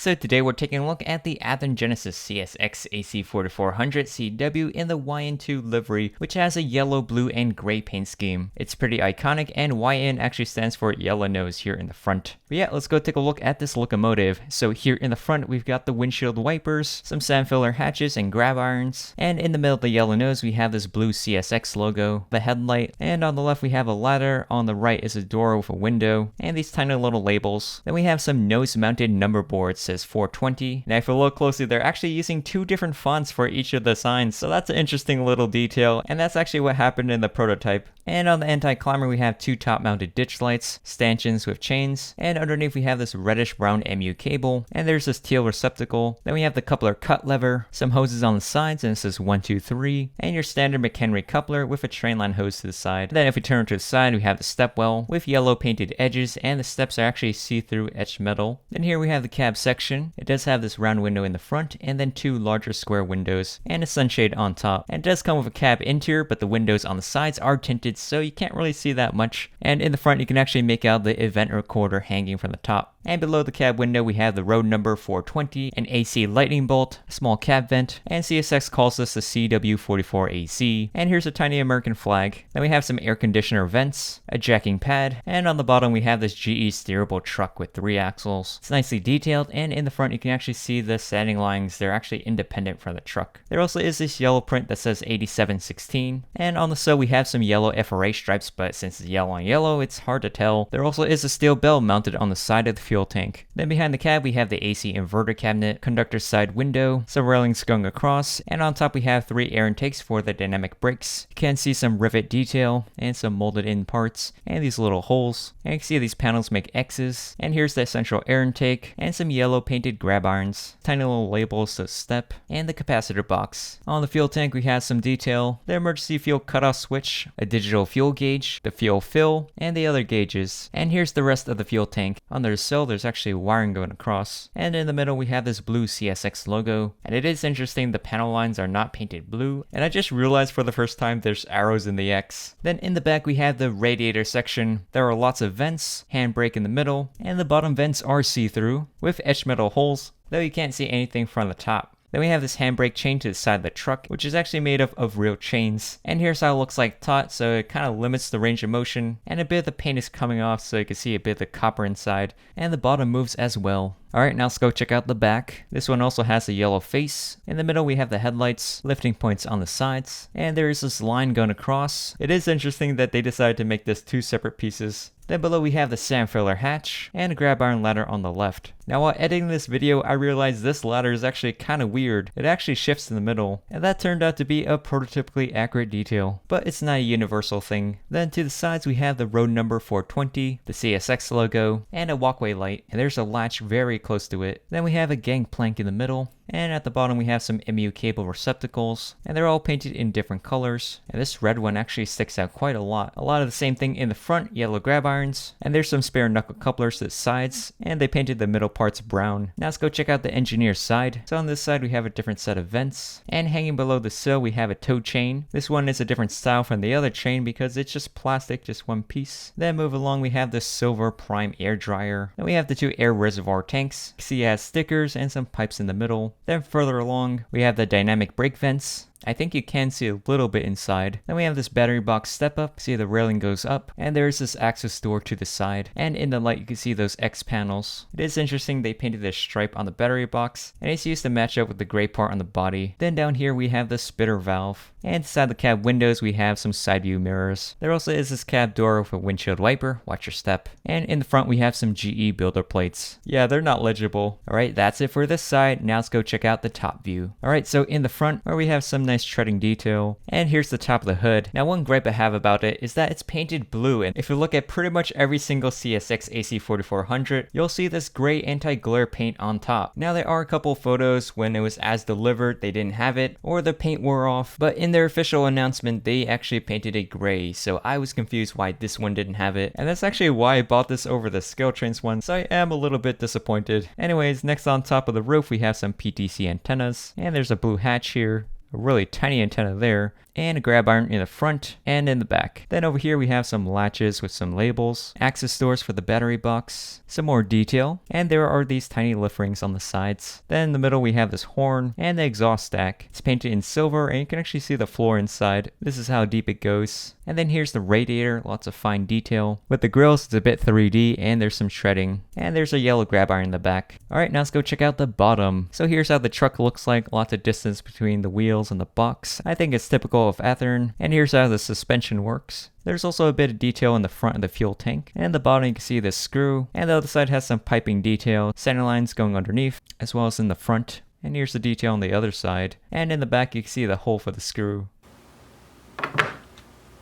So today we're taking a look at the Athearn CSX AC4400CW in the YN2 livery, which has a yellow, blue, and gray paint scheme. It's pretty iconic, and YN actually stands for yellow nose here in the front. But yeah, let's go take a look at this locomotive. So here in the front, we've got the windshield wipers, some sand filler hatches and grab irons, and in the middle of the yellow nose, we have this blue CSX logo, the headlight, and on the left we have a ladder, on the right is a door with a window, and these tiny little labels. Then we have some nose-mounted number boards. Says 420. Now if you look closely, they're actually using two different fonts for each of the signs, so that's an interesting little detail, and that's actually what happened in the prototype. And on the anti-climber, we have two top-mounted ditch lights, stanchions with chains, and underneath we have this reddish-brown MU cable, and there's this teal receptacle. Then we have the coupler cut lever, some hoses on the sides, and it says 1, 2, 3, and your standard McHenry coupler with a train line hose to the side. Then if we turn to the side, we have the step well with yellow painted edges, and the steps are actually see-through etched metal. Then here we have the cab section. It does have this round window in the front, and then two larger square windows, and a sunshade on top. And it does come with a cab interior, but the windows on the sides are tinted, so you can't really see that much. And in the front, you can actually make out the event recorder hanging from the top. And below the cab window, we have the road number 420, an AC lightning bolt, a small cab vent, and CSX calls this the CW44AC. And here's a tiny American flag. Then we have some air conditioner vents, a jacking pad, and on the bottom we have this GE steerable truck with 3 axles. It's nicely detailed, and in the front you can actually see the standing lines. They're actually independent from the truck. There also is this yellow print that says 8716, and on the sill we have some yellow FRA stripes, but since it's yellow on yellow, it's hard to tell. There also is a steel bell mounted on the side of the fuel tank. Then behind the cab we have the AC inverter cabinet, conductor's side window, some railings going across, and on top we have 3 air intakes for the dynamic brakes. You can see some rivet detail and some molded in parts, and these little holes. And you can see these panels make X's, and here's the central air intake, and some yellow painted grab irons, tiny little labels to step, and the capacitor box. On the fuel tank we have some detail, the emergency fuel cutoff switch, a digital fuel gauge, the fuel fill, and the other gauges. And here's the rest of the fuel tank. Under the sill there's actually wiring going across, and in the middle we have this blue CSX logo. And it is interesting, the panel lines are not painted blue, and I just realized for the first time there's arrows in the X. Then in the back we have the radiator section. There are lots of vents, handbrake in the middle, and the bottom vents are see-through with etched metal holes, though you can't see anything from the top. Then we have this handbrake chain to the side of the truck, which is actually made of real chains. And here's how it looks like taut, so it kind of limits the range of motion. And a bit of the paint is coming off, so you can see a bit of the copper inside. And the bottom moves as well. Alright, now let's go check out the back. This one also has a yellow face. In the middle we have the headlights, lifting points on the sides, and there is this line going across. It is interesting that they decided to make this 2 separate pieces. Then below we have the sand filler hatch, and a grab iron ladder on the left. Now while editing this video, I realized this ladder is actually kind of weird. It actually shifts in the middle, and that turned out to be a prototypically accurate detail. But it's not a universal thing. Then to the sides we have the road number 420, the CSX logo, and a walkway light, and there's a latch very close to it. Then we have a gangplank in the middle, and at the bottom we have some MU cable receptacles, and they're all painted in different colors. And this red one actually sticks out quite a lot. A lot of the same thing in the front, yellow grab irons, and there's some spare knuckle couplers to the sides, and they painted the middle parts brown. Now let's go check out the engineer's side. So on this side we have a different set of vents, and hanging below the sill we have a tow chain. This one is a different style from the other chain because it's just plastic, just one piece. Then move along we have the silver prime air dryer. Then we have the 2 air reservoir tanks. You see it has stickers and some pipes in the middle. Then further along we have the dynamic brake vents. I think you can see a little bit inside. Then we have this battery box step up. See the railing goes up, and there's this access door to the side. And in the light you can see those X panels. It is interesting they painted this stripe on the battery box, and it's used to match up with the gray part on the body. Then down here we have the spitter valve. And inside the cab windows we have some side view mirrors. There also is this cab door with a windshield wiper, watch your step. And in the front we have some GE builder plates. Yeah, they're not legible. Alright, that's it for this side. Now let's go check out the top view. Alright, so in the front where we have some nice treading detail, and here's the top of the hood. Now one gripe I have about it is that it's painted blue, and if you look at pretty much every single CSX AC4400, you'll see this gray anti-glare paint on top. Now there are a couple photos when it was as delivered they didn't have it, or the paint wore off, but in their official announcement they actually painted it gray, so I was confused why this one didn't have it, and that's actually why I bought this over the ScaleTrains one, so I am a little bit disappointed. Anyways, next on top of the roof we have some PTC antennas, and there's a blue hatch here, a really tiny antenna there, and a grab iron in the front and in the back. Then over here we have some latches with some labels, access doors for the battery box, some more detail, and there are these tiny lift rings on the sides. Then in the middle we have this horn and the exhaust stack. It's painted in silver and you can actually see the floor inside. This is how deep it goes. And then here's the radiator, lots of fine detail. With the grills, it's a bit 3D and there's some shredding. And there's a yellow grab iron in the back. Alright, now let's go check out the bottom. So here's how the truck looks like, lots of distance between the wheels and the box. I think it's typical of Athearn. And here's how the suspension works. There's also a bit of detail in the front of the fuel tank. And the bottom you can see this screw. And the other side has some piping detail, center lines going underneath, as well as in the front. And here's the detail on the other side. And in the back you can see the hole for the screw.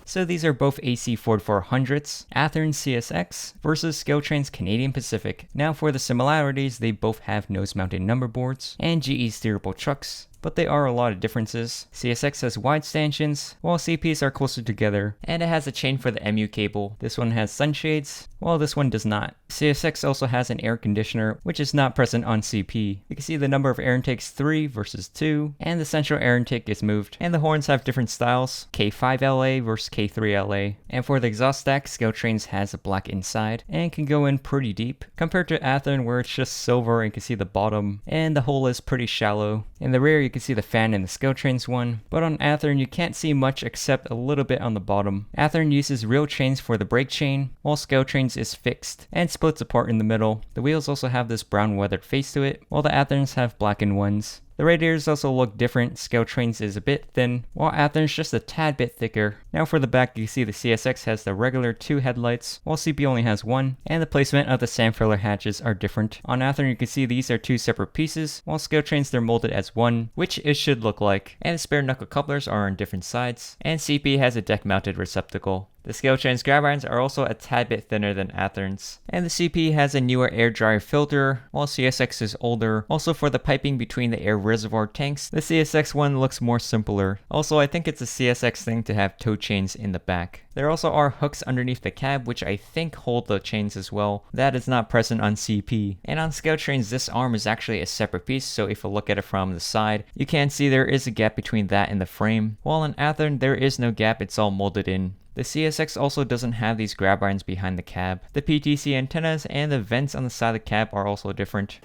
So these are both AC4400s, Athearn CSX versus ScaleTrains Canadian Pacific. Now for the similarities, they both have nose-mounted number boards and GE steerable trucks, but there are a lot of differences. CSX has wide stanchions, while CPs are closer together, and it has a chain for the MU cable. This one has sunshades, while this one does not. CSX also has an air conditioner, which is not present on CP. You can see the number of air intakes 3 versus 2, and the central air intake is moved. And the horns have different styles, K5LA versus K3LA. And for the exhaust stack, ScaleTrains has a black inside, and can go in pretty deep, compared to Athearn where it's just silver and you can see the bottom, and the hole is pretty shallow. In the rear you can see the fan in the ScaleTrains one, but on Athearn you can't see much except a little bit on the bottom. Athearn uses real chains for the brake chain, while ScaleTrains is fixed and splits apart in the middle. The wheels also have this brown weathered face to it, while the Athearns have blackened ones. The radiators also look different. ScaleTrains is a bit thin, while Athearn's just a tad bit thicker. Now for the back, you see the CSX has the regular 2 headlights, while CP only has 1, and the placement of the sand filler hatches are different. On Athearn, you can see these are 2 separate pieces, while ScaleTrains they're molded as 1, which it should look like. And the spare knuckle couplers are on different sides, and CP has a deck-mounted receptacle. The ScaleTrains grab irons are also a tad bit thinner than Athearn's. And the CP has a newer air dryer filter, while CSX is older. Also for the piping between the air reservoir tanks, the CSX one looks more simpler. Also, I think it's a CSX thing to have tow chains in the back. There also are hooks underneath the cab, which I think hold the chains as well. That is not present on CP. And on ScaleTrains, this arm is actually a separate piece, so if you look at it from the side, you can see there is a gap between that and the frame. While on Athearn, there is no gap, it's all molded in. The CSX also doesn't have these grab irons behind the cab. The PTC antennas and the vents on the side of the cab are also different.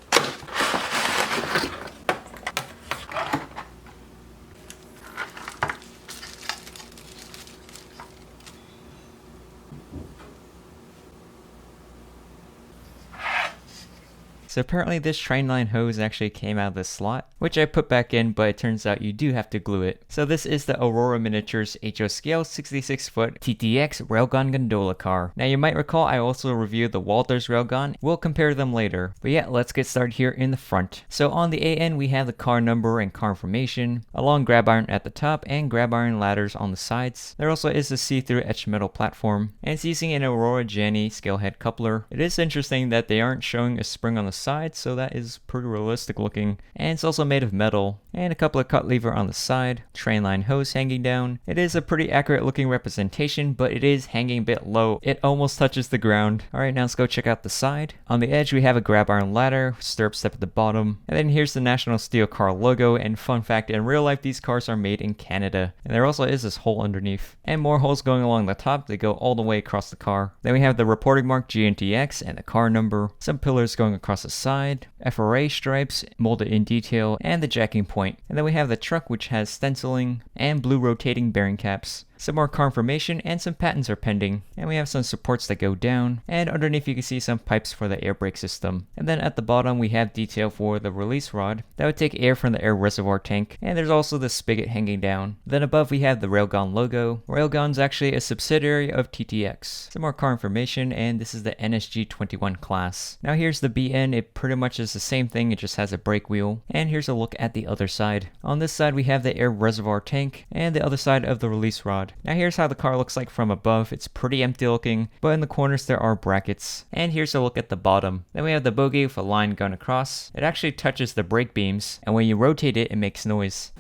So apparently this train line hose actually came out of this slot, which I put back in, but it turns out you do have to glue it. So this is the Aurora Miniatures HO scale 66-foot TTX Railgon Gondola car. Now you might recall I also reviewed the Walthers Railgon. We'll compare them later. But yeah, let's get started here in the front. So on the AN we have the car number and car information, a long grab iron at the top and grab iron ladders on the sides. There also is a see-through etched metal platform, and it's using an Aurora Jenny scale head coupler. It is interesting that they aren't showing a spring on the side, so that is pretty realistic looking. And it's also made of metal, and a couple of cut lever on the side, train line hose hanging down. It is a pretty accurate looking representation, but it is hanging a bit low. It almost touches the ground. Alright, now let's go check out the side. On the edge we have a grab iron ladder, stirrup step at the bottom, and then here's the National Steel Car logo. And fun fact, in real life these cars are made in Canada, and there also is this hole underneath, and more holes going along the top. They go all the way across the car. Then we have the reporting mark GNTX and the car number, some pillars going across the side, FRA stripes molded in detail, and the jacking point. And then we have the truck, which has stenciling and blue rotating bearing caps. Some more confirmation and some patents are pending. And we have some supports that go down, and underneath you can see some pipes for the air brake system. And then at the bottom we have detail for the release rod that would take air from the air reservoir tank, and there's also the spigot hanging down. Then above we have the Railgon logo. Railgon's actually a subsidiary of TTX. Some more car information, and this is the NSG21 class. Now here's the BN. It pretty much is the same thing, it just has a brake wheel. And here's a look at the other side. On this side we have the air reservoir tank and the other side of the release rod. Now here's how the car looks like from above. It's pretty empty looking, but in the corners there are brackets. And here's a look at the bottom. Then we have the bogie with a line going across. It actually touches the brake beams, and when you rotate it, it makes noise.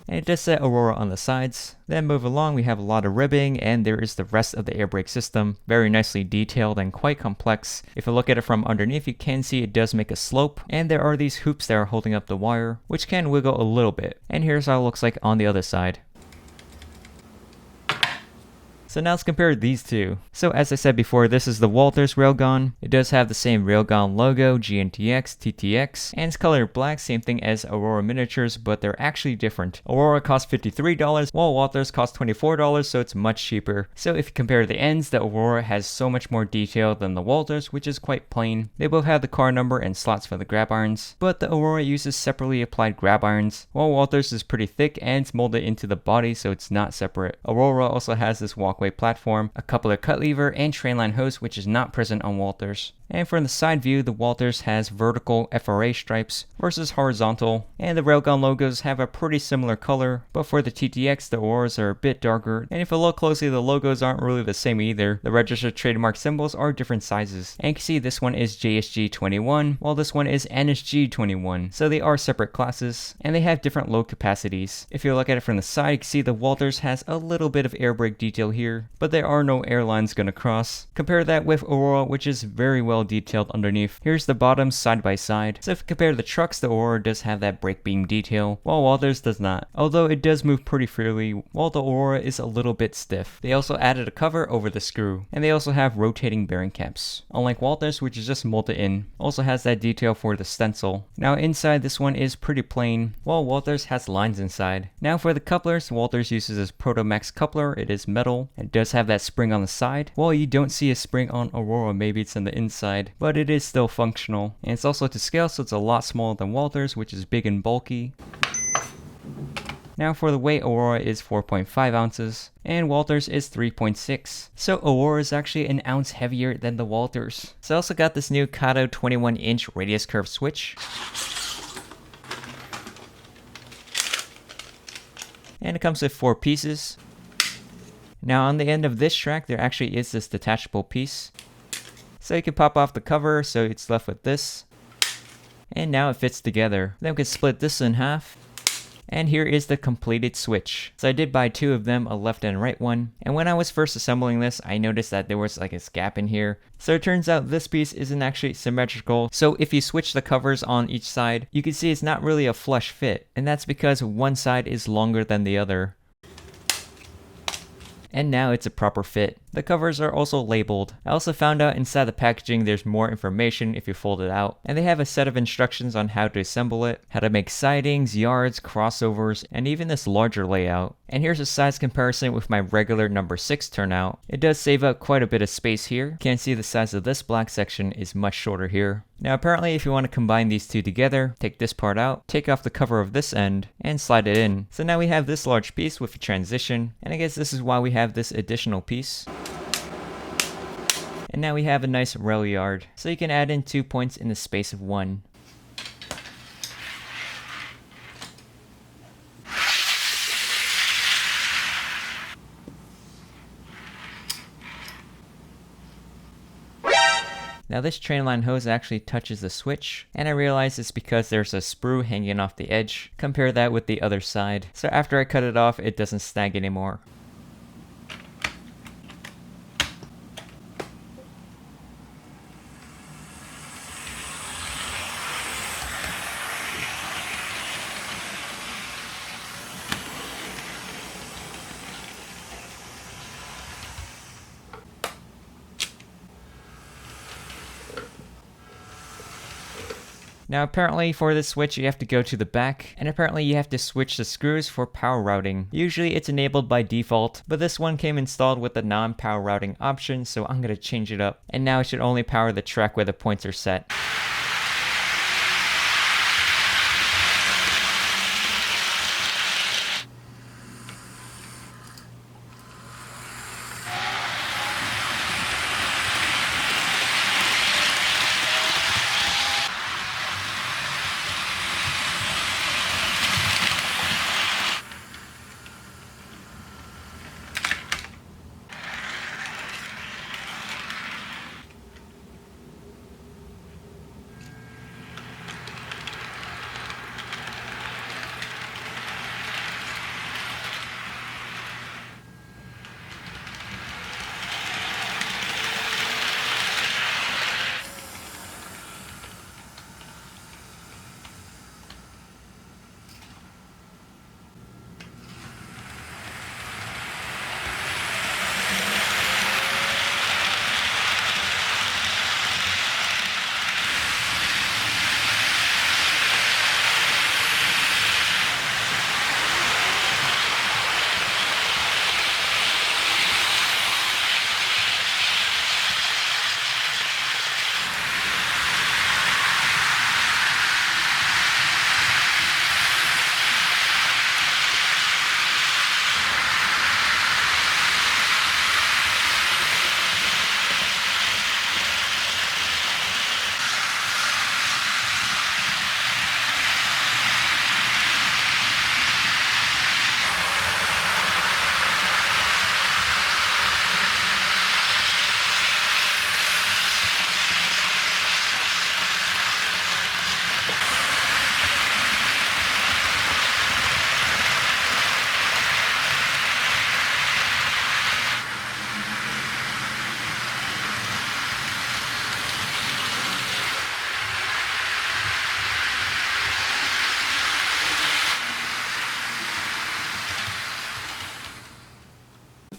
and it does say Aurora on the sides. Then move along, we have a lot of ribbing, and there is the rest of the air brake system. Very nicely detailed and quite complex. If you look at it from underneath, you can see it does make a slope, and there are these hoops that are holding up the wire, which can wiggle a little bit. And here's how it looks like on the other side. So now let's compare these two. So as I said before, this is the Walthers Railgon. It does have the same Railgon logo, GNTX, TTX, and it's colored black, same thing as Aurora Miniatures, but they're actually different. Aurora costs $53, while Walthers costs $24, so it's much cheaper. So if you compare the ends, the Aurora has so much more detail than the Walthers, which is quite plain. They both have the car number and slots for the grab irons, but the Aurora uses separately applied grab irons, while Walthers is pretty thick and it's molded into the body, so it's not separate. Aurora also has this walkway platform, a coupler cut lever, and trainline hose, which is not present on Walthers. And from the side view, the Walthers has vertical FRA stripes versus horizontal, and the Railgun logos have a pretty similar color, but for the TTX, the Auroras are a bit darker, and if you look closely, the logos aren't really the same either. The registered trademark symbols are different sizes, and you can see this one is JSG21, while this one is NSG21, so they are separate classes, and they have different load capacities. If you look at it from the side, you can see the Walthers has a little bit of air brake detail here, but there are no airlines gonna cross. Compare that with Aurora, which is very well detailed underneath. Here's the bottoms side by side. So if you compare the trucks, the Aurora does have that brake beam detail, while Walthers does not. Although it does move pretty freely, while the Aurora is a little bit stiff. They also added a cover over the screw, and they also have rotating bearing caps. Unlike Walthers, which is just molded in, also has that detail for the stencil. Now inside, this one is pretty plain, while Walthers has lines inside. Now for the couplers, Walthers uses this Protomax coupler. It is metal. It does have that spring on the side. While you don't see a spring on Aurora, maybe it's on the inside, but it is still functional. And it's also to scale, so it's a lot smaller than Walthers, which is big and bulky. Now for the weight, Aurora is 4.5 ounces, and Walthers is 3.6. So Aurora is actually an ounce heavier than the Walthers. So I also got this new Kato 21-inch radius curve switch. And it comes with 4 pieces. Now on the end of this track, there actually is this detachable piece. So you can pop off the cover, so it's left with this. And now it fits together. Then we can split this in half. And here is the completed switch. So I did buy 2 of them, a left and right one. And when I was first assembling this, I noticed that there was like a gap in here. So it turns out this piece isn't actually symmetrical. So if you switch the covers on each side, you can see it's not really a flush fit. And that's because one side is longer than the other. And now it's a proper fit. The covers are also labeled. I also found out inside the packaging there's more information if you fold it out. And they have a set of instructions on how to assemble it, how to make sidings, yards, crossovers, and even this larger layout. And here's a size comparison with my regular number 6 turnout. It does save up quite a bit of space here. You can see the size of this black section is much shorter here. Now apparently if you want to combine these two together, take this part out, take off the cover of this end, and slide it in. So now we have this large piece with a transition, and I guess this is why we have this additional piece. And now we have a nice rail yard, so you can add in 2 points in the space of 1. Now this train line hose actually touches the switch, and I realized it's because there's a sprue hanging off the edge. Compare that with the other side. So after I cut it off, it doesn't snag anymore. Now apparently for this switch you have to go to the back, and apparently you have to switch the screws for power routing. Usually it's enabled by default, but this one came installed with the non-power routing option, so I'm going to change it up. And now it should only power the track where the points are set.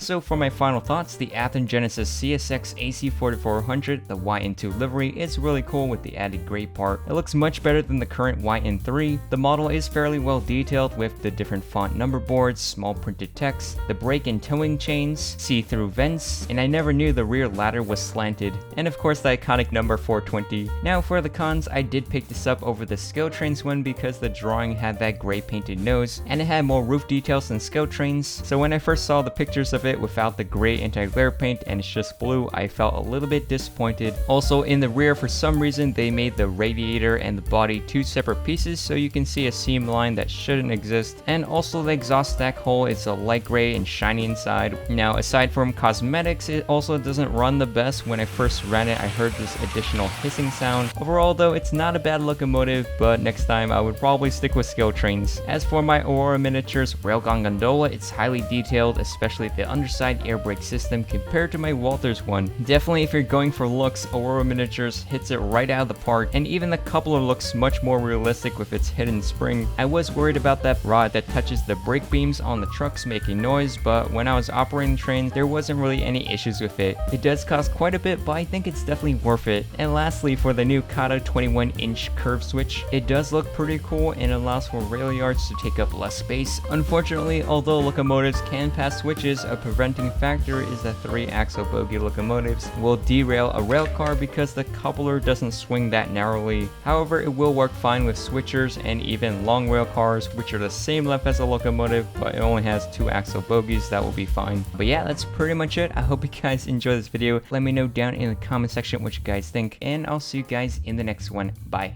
So for my final thoughts, the Athearn CSX AC4400, the YN2 livery, is really cool with the added gray part. It looks much better than the current YN3. The model is fairly well detailed with the different font number boards, small printed text, the brake and towing chains, see-through vents, and I never knew the rear ladder was slanted, and of course the iconic number 420. Now for the cons, I did pick this up over the ScaleTrains one because the drawing had that gray painted nose, and it had more roof details than ScaleTrains, so when I first saw the pictures of it without the gray anti-glare paint and it's just blue, I felt a little bit disappointed. Also in the rear, for some reason they made the radiator and the body two separate pieces, so you can see a seam line that shouldn't exist, and also the exhaust stack hole is a light gray and shiny inside. Now aside from cosmetics, it also doesn't run the best. When I first ran it, I heard this additional hissing sound. Overall though, it's not a bad locomotive, but next time I would probably stick with ScaleTrains. As for my Aurora Miniatures Railgon Gondola, it's highly detailed, especially the underside air brake system compared to my Walthers one. Definitely if you're going for looks, Aurora Miniatures hits it right out of the park, and even the coupler looks much more realistic with its hidden spring. I was worried about that rod that touches the brake beams on the trucks making noise, but when I was operating the train, there wasn't really any issues with it. It does cost quite a bit, but I think it's definitely worth it. And lastly, for the new Kato 21-inch curve switch, it does look pretty cool and allows for rail yards to take up less space. Unfortunately, although locomotives can pass switches, a preventing factor is that 3-axle bogie locomotives will derail a rail car because the coupler doesn't swing that narrowly. However, it will work fine with switchers and even long rail cars, which are the same length as a locomotive, but it only has 2-axle bogies. That will be fine. But yeah, that's pretty much it. I hope you guys enjoyed this video. Let me know down in the comment section what you guys think, and I'll see you guys in the next one. Bye.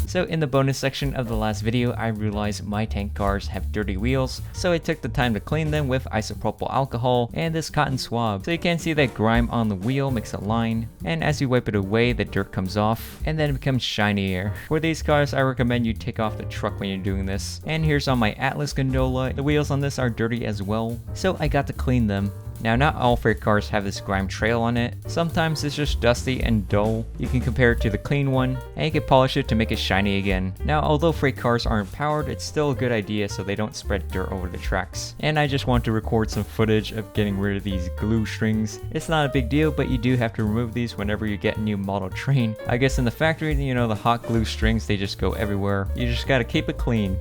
So in the bonus section of the last video, I realized my tank cars have dirty wheels, so I took the time to clean them with isopropyl alcohol and this cotton swab. So you can see that grime on the wheel makes a line, and as you wipe it away, the dirt comes off, and then it becomes shinier. For these cars, I recommend you take off the truck when you're doing this. And here's on my Atlas Gondola. The wheels on this are dirty as well, so I got to clean them. Now, not all freight cars have this grime trail on it. Sometimes it's just dusty and dull. You can compare it to the clean one, and you can polish it to make it shiny again. Now, although freight cars aren't powered, it's still a good idea so they don't spread dirt over the tracks. And I just want to record some footage of getting rid of these glue strings. It's not a big deal, but you do have to remove these whenever you get a new model train. I guess in the factory, you know, the hot glue strings, they just go everywhere. You just gotta keep it clean.